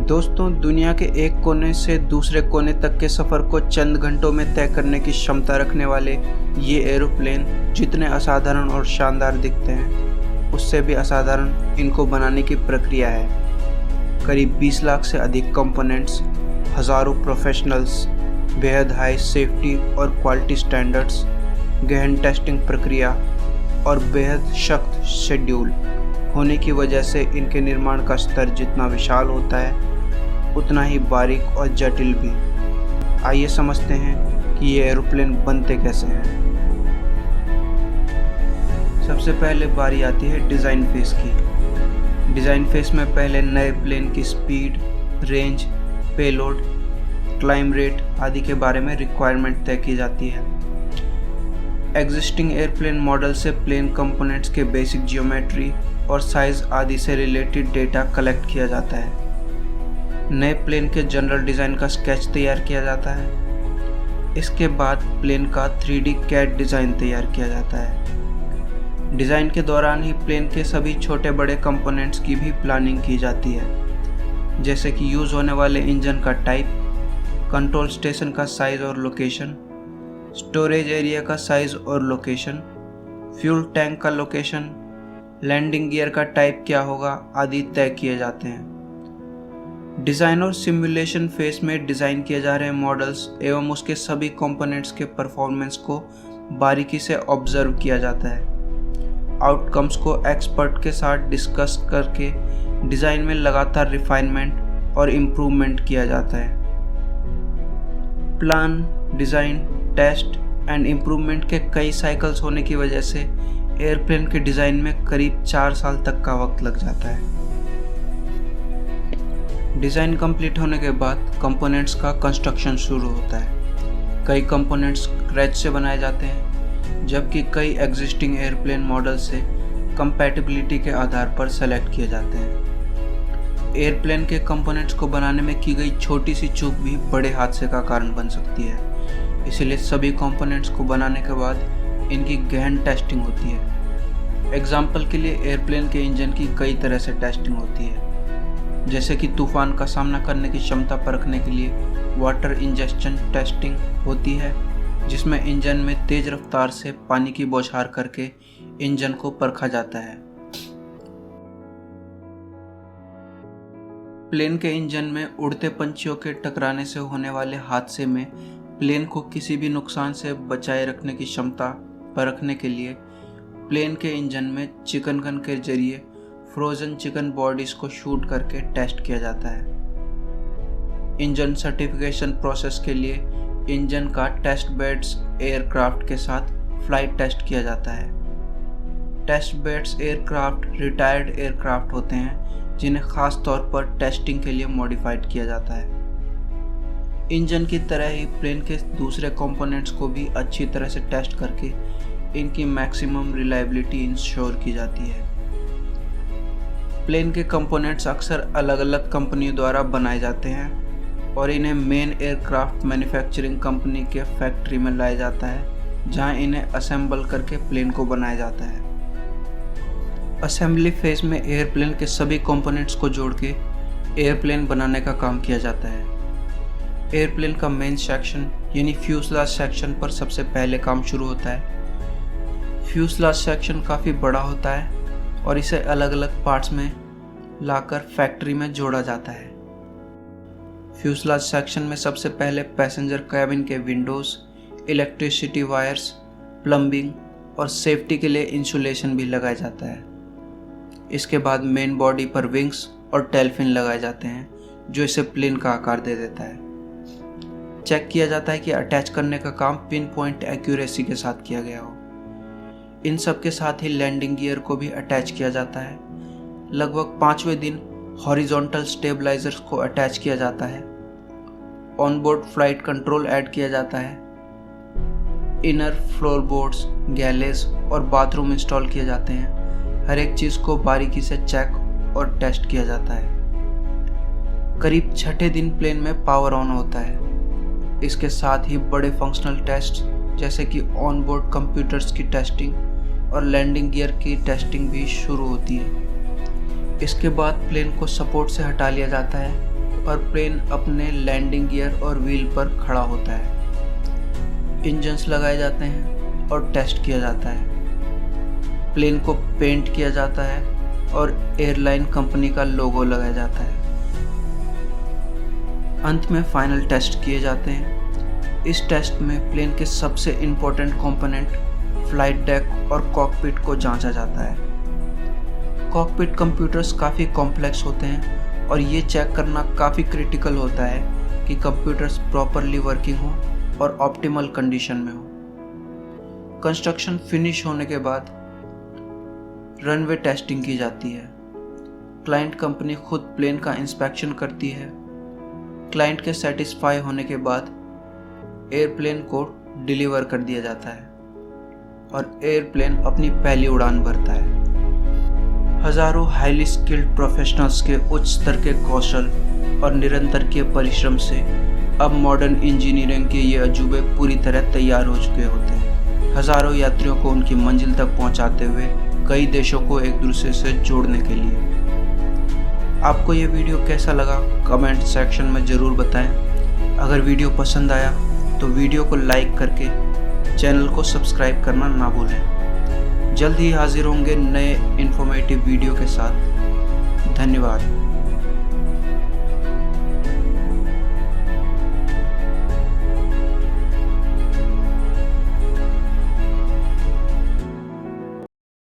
दोस्तों, दुनिया के एक कोने से दूसरे कोने तक के सफ़र को चंद घंटों में तय करने की क्षमता रखने वाले ये एरोप्लेन जितने असाधारण और शानदार दिखते हैं, उससे भी असाधारण इनको बनाने की प्रक्रिया है। करीब 20 लाख से अधिक कंपोनेंट्स, हज़ारों प्रोफेशनल्स, बेहद हाई सेफ्टी और क्वालिटी स्टैंडर्ड्स, गहन टेस्टिंग प्रक्रिया और बेहद सख्त शेड्यूल होने की वजह से इनके निर्माण का स्तर जितना विशाल होता है उतना ही बारीक और जटिल भी। आइए समझते हैं कि ये एरोप्लेन बनते कैसे हैं। सबसे पहले बारी आती है डिज़ाइन फेस की। डिज़ाइन फेस में पहले नए प्लेन की speed, range, payload, climb rate आदि के बारे में रिक्वायरमेंट तय की जाती है। एग्जिस्टिंग एयरप्लेन मॉडल से प्लेन कंपोनेंट्स के बेसिक जियोमेट्री और साइज आदि से रिलेटेड डेटा कलेक्ट किया जाता है। नए प्लेन के जनरल डिज़ाइन का स्केच तैयार किया जाता है। इसके बाद प्लेन का 3D कैड डिज़ाइन तैयार किया जाता है। डिज़ाइन के दौरान ही प्लेन के सभी छोटे बड़े कंपोनेंट्स की भी प्लानिंग की जाती है, जैसे कि यूज़ होने वाले इंजन का टाइप, कंट्रोल स्टेशन का साइज़ और लोकेशन, स्टोरेज एरिया का साइज़ और लोकेशन, फ्यूल टैंक का लोकेशन, लैंडिंग गियर का टाइप क्या होगा आदि तय किए जाते हैं। डिज़ाइन और सिमुलेशन फेज में डिज़ाइन किए जा रहे मॉडल्स एवं उसके सभी कंपोनेंट्स के परफॉर्मेंस को बारीकी से ऑब्जर्व किया जाता है। आउटकम्स को एक्सपर्ट के साथ डिस्कस करके डिज़ाइन में लगातार रिफाइनमेंट और इम्प्रूवमेंट किया जाता है। Plan, design, test and improvement के कई साइकिल्स होने की वजह से एयरप्लेन के डिज़ाइन में करीब 4 साल तक का वक्त लग जाता है। डिज़ाइन कंप्लीट होने के बाद कंपोनेंट्स का कंस्ट्रक्शन शुरू होता है। कई कंपोनेंट्स स्क्रैच से बनाए जाते हैं, जबकि कई एग्जिस्टिंग एयरप्लेन मॉडल से कंपैटिबिलिटी के आधार पर सेलेक्ट किए जाते हैं। एयरप्लेन के कंपोनेंट्स को बनाने में की गई छोटी सी चूक भी बड़े हादसे का कारण बन सकती है। इसलिए सभी कंपोनेंट्स को बनाने के बाद इनकी गहन टेस्टिंग होती है। एग्जाम्पल के लिए एयरप्लेन के इंजन की कई तरह से टेस्टिंग होती है, जैसे कि तूफान का सामना करने की क्षमता परखने के लिए वाटर इंजेक्शन टेस्टिंग होती है, जिसमें इंजन में तेज रफ्तार से पानी की बौछार करके इंजन को परखा जाता है। प्लेन के इंजन में उड़ते पंछियों के टकराने से होने वाले हादसे में प्लेन को किसी भी नुकसान से बचाए रखने की क्षमता परखने के लिए प्लेन के इंजन में चिकन गन के जरिए फ्रोजन चिकन बॉडीज को शूट करके टेस्ट किया जाता है। इंजन सर्टिफिकेशन प्रोसेस के लिए इंजन का टेस्ट बेड्स एयरक्राफ्ट के साथ फ्लाइट टेस्ट किया जाता है। Test beds aircraft retired aircraft होते हैं, जिन्हें खास तौर पर टेस्टिंग के लिए मॉडिफाइड किया जाता है। इंजन की तरह ही प्लेन के दूसरे कंपोनेंट्स को भी अच्छी तरह से टेस्ट करके इनकी मैक्सिमम रिलायबिलिटी इंश्योर की जाती है। प्लेन के कंपोनेंट्स अक्सर अलग अलग कंपनियों द्वारा बनाए जाते हैं और इन्हें मेन एयरक्राफ्ट मैन्युफैक्चरिंग कंपनी के फैक्ट्री में लाया जाता है, जहां इन्हें असेंबल करके प्लेन को बनाया जाता है। असेंबली फेज में एयरप्लेन के सभी कंपोनेंट्स को जोड़ के एयरप्लेन बनाने का काम किया जाता है। एयरप्लेन का मेन सेक्शन यानी फ्यूसलाज सेक्शन पर सबसे पहले काम शुरू होता है। फ्यूसलाज सेक्शन काफ़ी बड़ा होता है और इसे अलग अलग पार्ट्स में लाकर फैक्ट्री में जोड़ा जाता है। फ्यूसलाज सेक्शन में सबसे पहले पैसेंजर कैबिन के विंडोज़, इलेक्ट्रिसिटी वायर्स, प्लम्बिंग और सेफ्टी के लिए इंसुलेशन भी लगाया जाता है। इसके बाद मेन बॉडी पर विंग्स और टेलफिन लगाए जाते हैं, जो इसे प्लेन का आकार दे देता है। चेक किया जाता है कि अटैच करने का काम पिन पॉइंट एक्यूरेसी के साथ किया गया हो। इन सब के साथ ही लैंडिंग गियर को भी अटैच किया जाता है। लगभग 5वें दिन हॉरिजॉन्टल स्टेबलाइजर्स को अटैच किया जाता है। ऑनबोर्ड फ्लाइट कंट्रोल ऐड किया जाता है। इनर फ्लोरबोर्ड्स, गैलेज और बाथरूम इंस्टॉल किए जाते हैं। हर एक चीज़ को बारीकी से चेक और टेस्ट किया जाता है। करीब 6ठे दिन प्लेन में पावर ऑन होता है। इसके साथ ही बड़े फंक्शनल टेस्ट जैसे कि ऑनबोर्ड कंप्यूटर्स की टेस्टिंग और लैंडिंग गियर की टेस्टिंग भी शुरू होती है। इसके बाद प्लेन को सपोर्ट से हटा लिया जाता है और प्लेन अपने लैंडिंग गियर और व्हील पर खड़ा होता है। इंजन्स लगाए जाते हैं और टेस्ट किया जाता है। प्लेन को पेंट किया जाता है और एयरलाइन कंपनी का लोगो लगाया जाता है। अंत में फाइनल टेस्ट किए जाते हैं। इस टेस्ट में प्लेन के सबसे इम्पोर्टेंट कंपोनेंट फ्लाइट डेक और कॉकपिट को जांचा जाता है। कॉकपिट कंप्यूटर्स काफ़ी कॉम्प्लेक्स होते हैं और ये चेक करना काफ़ी क्रिटिकल होता है कि कंप्यूटर्स प्रॉपरली वर्किंग हो और ऑप्टिमल कंडीशन में हो। कंस्ट्रक्शन फिनिश होने के बाद रनवे टेस्टिंग की जाती है। क्लाइंट कंपनी खुद प्लेन का इंस्पेक्शन करती है। क्लाइंट के सेटिस्फाई होने के बाद एयरप्लेन को डिलीवर कर दिया जाता है और एयरप्लेन अपनी पहली उड़ान भरता है। हजारों हाईली स्किल्ड प्रोफेशनल्स के उच्च स्तर के कौशल और निरंतर के परिश्रम से अब मॉडर्न इंजीनियरिंग के ये अजूबे पूरी तरह तैयार हो चुके होते हैं, हजारों यात्रियों को उनकी मंजिल तक पहुंचाते हुए कई देशों को एक दूसरे से जोड़ने के लिए। आपको ये वीडियो कैसा लगा कमेंट सेक्शन में ज़रूर बताएं। अगर वीडियो पसंद आया तो वीडियो को लाइक करके चैनल को सब्सक्राइब करना ना भूलें। जल्द ही हाजिर होंगे नए इन्फॉर्मेटिव वीडियो के साथ। धन्यवाद।